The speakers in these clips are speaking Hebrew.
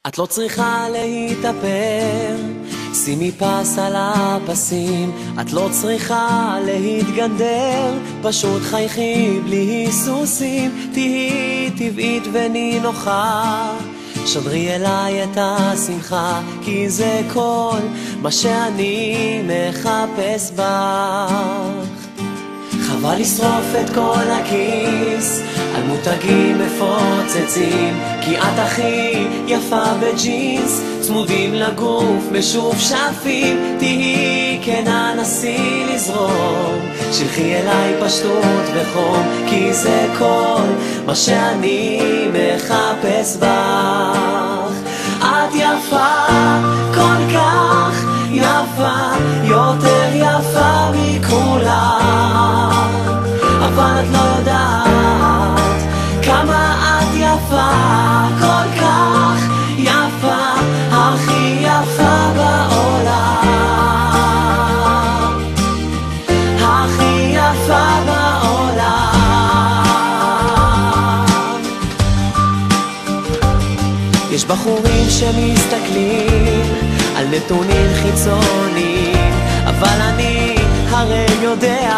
את לא צריכה להתאפר, שימי פס על הפסים. את לא צריכה להתגנדר, פשוט חייכי בלי היסוסים. תהי טבעית ונינוחה, שדרי אליי את השמחה, כי זה כל מה שאני מחפש בך. חבל לשרוף את כל הכיס על מותגים מפוצצים, כי את הכי יפה בג'ינס, צמודים לגוף משופשפים. תהי כנה נסי לזרום, שלחי אליי פשטות וחום, כי זה כל מה שאני מחפש בך. את יפה כל כך יפה, יותר יפה מכולם, אבל את לא יודעת כמה את יפה, כל כך יפה, הכי יפה בעולם, הכי יפה בעולם. יש בחורים שמסתכלים על נתונים חיצוניים, אבל אני הרי יודע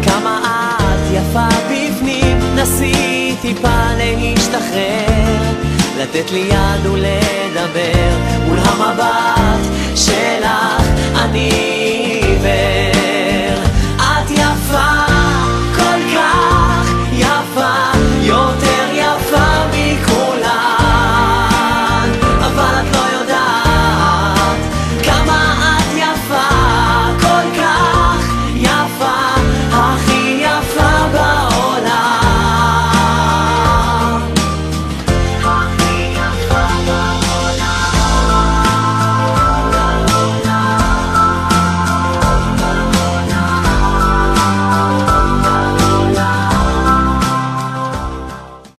כמה את יפה בפנים. נסי טיפה להשתחרר, לתת לי יד ולדבר, מול המבט שלך אני